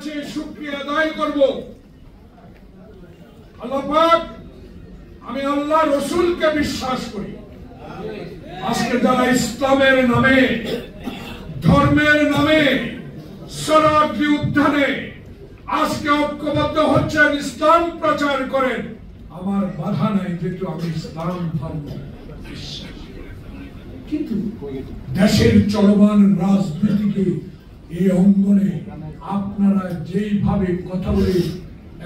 কাছে শুকরিয়া আদায় করব। আল্লাহ পাক, আমি আল্লাহ রসুলকে বিশ্বাস করি। আজকে যারা ইসলামের নামে, ধর্মের নামে শরণার্থী উদ্যানে আজকে ঐক্যবদ্ধ হচ্ছেন, ইসলাম প্রচার করেন, আমার বাধা নাই, যেহেতু আমি ইসলাম ধর্ম বিশ্বাস। কিন্তু দেশের চলমান রাজনীতিকে এই অঙ্গনে আপনারা যেইভাবে কথা বলে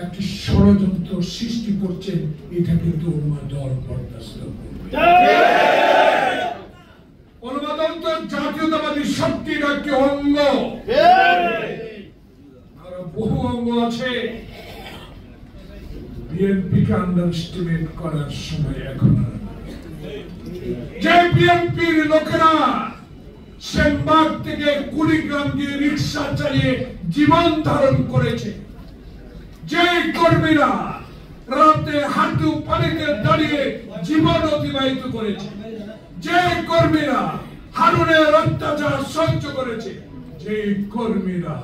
একটি ষড়যন্ত্র সৃষ্টি করছেন, এটা কিন্তু দল বরদাস্ত করবে। অনুবাদন্ত জাতীয়তাবাদী শক্তির একটি অঙ্গ, আরো বহু অঙ্গ আছে। বিএনপিকে আন্ডারস্টিমেট করার সময় এখন যে বিএনপির লোকেরা সেনবাগ থেকে কুড়িগ্রাম দিয়ে রিক্সা চালিয়ে জীবন ধারণ করেছে, যে কর্মীরা রাতে হাঁটু পানিতে দাঁড়িয়ে জীবন অতিবাহিত করেছে, যে কর্মীরা হারুনের অত্যাচার সহ্য করেছে, যে কর্মীরা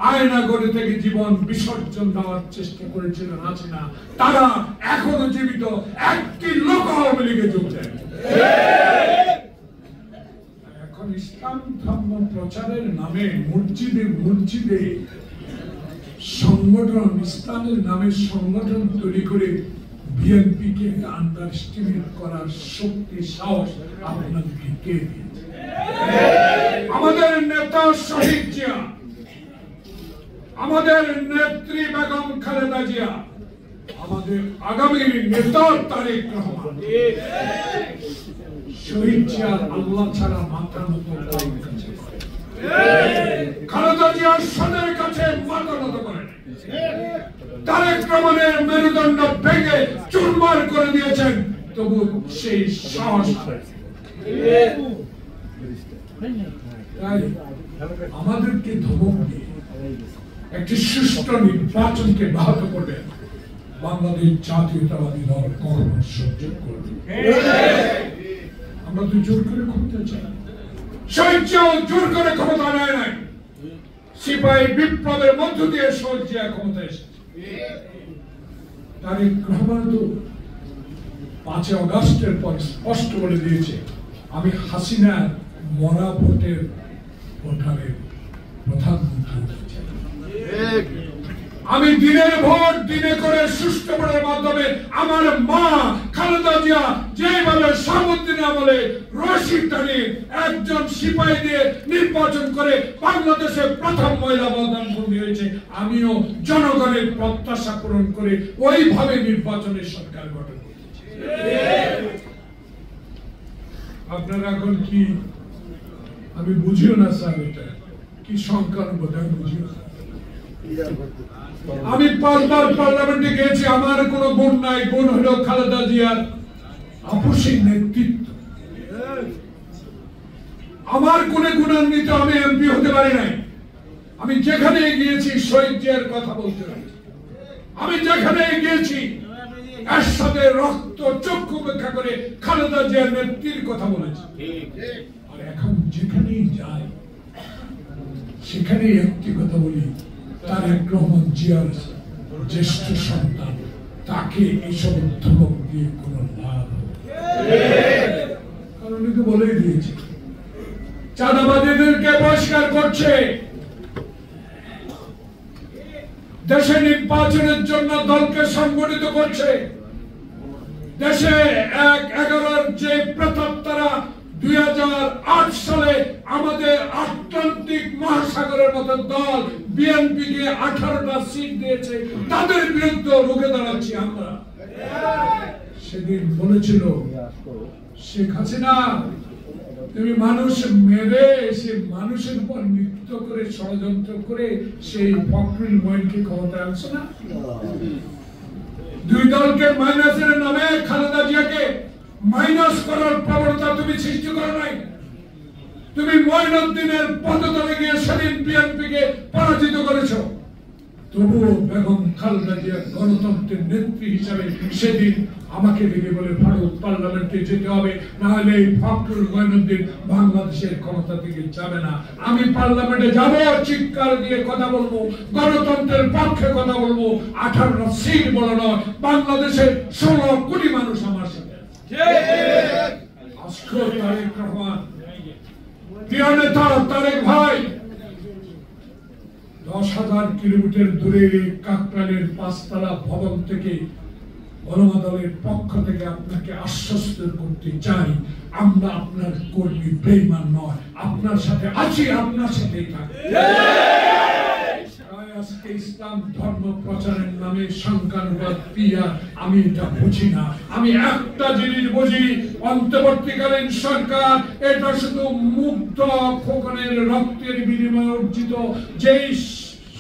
আয়নাগড়ে থেকে জীবন বিসর্জন দেওয়ার চেষ্টা করেছিলেন, আছে না, তারা এখনো জীবিত। একটি লোক আওয়ামী লীগে যোগ দেন। এখন ইসলাম ধর্ম প্রচারের নামে মসজিদে মসজিদে সংগঠন, ইসলামের নামে সংগঠন তৈরি করে বিএনপিকে আন্ডারস্টিমেট করার শক্তি, সাহস আপনাদেরকে কে দিয়েছে? আমাদের নেতা শহীদ জিয়া, আমাদের নেত্রী বেগম খালেদা জিয়া, আমাদের আগামী নেতা তারেক রহমান। শহীদ জিয়া আল্লাহ ছাড়া মাথা নত করেন, খালেদা জিয়ার সনের কাছে মাথা নত করেন, তারেক রহমানের মেরুদণ্ড ভেঙে চুরমার করে দিয়েছেন, তবু সেই সাহস। আমাদেরকে ধমক দিয়ে একটি সুষ্ঠু নির্বাচনকে ব্যাহত করবে বাংলাদেশ জাতীয়তাবাদী দল কখনো সহ্য করবে? আমরা তো জোর করে ক্ষমতা চাই, শহীদ জোর করে ক্ষমতা নেয় নাই, সিপাহী বিপ্লবের মধ্য দিয়ে শহীদ জিয়া ক্ষমতা এসেছে। তারেক রহমান তো 5 আগস্টের পর স্পষ্ট বলে দিয়েছে, আমি হাসিনার মরা ভোটের ভোটারের প্রধানমন্ত্রী হতে চাই। আমি দিনের ভোট দিনে করে সুষ্ঠু ভোটের মাধ্যমে আমার মা খালেদা জিয়া যেভাবে সামুদ্রিক আমলে রশি টানিয়ে একজন সিপাহী দিয়ে নির্বাচন করে বাংলাদেশের প্রথম মহিলা প্রধানমন্ত্রী হয়েছে, আমিও জনগণের প্রত্যাশা পূরণ করে ওইভাবে নির্বাচনের সরকার গঠন করেছি। আপনারা এখন কি, আমি বুঝিও না স্যার, এটা কি সংখ্যার বোধহয় বুঝিও না। আমি 5 বার পার্লামেন্টে গিয়েছি, আমার কোনো গুণ নাই, গুণ হলো খালেদা জিয়ার আপসিক নেতৃত্ব। আমার কোন গুণান্বিত আমি এমপি হতে পারি নাই। আমি যেখানে গিয়েছি শহীদ জিয়ার কথা বলতে পারি, আমি যেখানে গিয়েছি এর সাথে রক্ত চক্ষু উপেক্ষা করে খালেদা জিয়ার নেত্রীর কথা বলেছি। আর এখন যেখানেই যাই সেখানে একটি কথা বলি, তারেক রহমান জিয়ার জ্যেষ্ঠ সন্তান, তাকে এইসব ধমক দিয়ে কোন লাভ হবে? কারণ উনি তো বলেই দিয়েছে চাঁদাবাদীদেরকে বহিষ্কার করছে, দেশে নির্বাচনের জন্য দলকে সংগঠিত করছে, দেশে 11 যে প্রথম তারা 2008 সালে আমাদের আটলান্টিক মহাসাগরের মতো দল বিএনপি কে 18টা সিট দিয়েছে, তাদের বিরুদ্ধে রুখে দাঁড়াচ্ছি আমরা। সেদিন বলেছিল শেখ হাসিনা, তুমি মানুষ মেরে সে মানুষের উপর নৃত্য করে ষড়যন্ত্র করে সেই ফখরুল মঈনকে ক্ষমতায় আনছো না? 2 দলকে মাইনাসের নামে খালেদা জিয়াকে মাইনাস করার প্রবণতা তুমি সৃষ্টি করো নাই। তুমি মঈনুদ্দিনের পদতলে গিয়ে সেদিন বিএনপি কে পরাজিত করেছো। তবুও বেগম খালেদা জিয়া গণতন্ত্রের নেত্রী হিসাবে সেদিন আমাকে দেখে বলে ভারত পার্লামেন্টে যেতে হবে, না হলে এই ফখরুল মঈনুদ্দিন বাংলাদেশের ক্ষমতা থেকে যাবে না। আমি পার্লামেন্টে যাব, চিৎকার দিয়ে কথা বলবো, গণতন্ত্রের পক্ষে কথা বলবো। 18টা সিট বড় নয়, বাংলাদেশের 16 কোটি মানুষ আমার সাথে। আজকে তারেক রহমান প্রিয় নেতা তারেক ভাই 10,000 কিলোমিটার দূরে কাকরাইলের 5তলা ভবন থেকে গণমাধ্যমের পক্ষ থেকে আপনাকে আশ্বস্ত করতে চাই, আমরা আপনার কর্মী, বেঈমান নয়, আপনার সাথে আছি, আপনার সাথেই থাকবো। আজকে ইসলাম ধর্ম প্রচারের নামে সংখ্যানুপাত পিয়া, আমি এটা বুঝি না। আমি একটা জিনিস বুঝি, অন্তর্বর্তীকালীন সরকার এটা শুধু মুগ্ধ খোকনের রক্তের বিনিময়ে অর্জিত যেই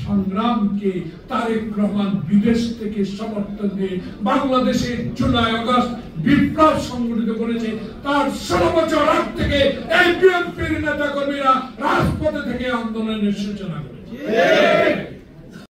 সংগ্রামকে তারেক রহমান বিদেশ থেকে সমর্থন দিয়ে বাংলাদেশে জুলাই আগস্ট বিপ্লব সংগঠিত করেছে, তার 16 বছর আগ থেকে এই বিএনপির নেতা কর্মীরা রাজপথে থেকে আন্দোলনের সূচনা করেছে।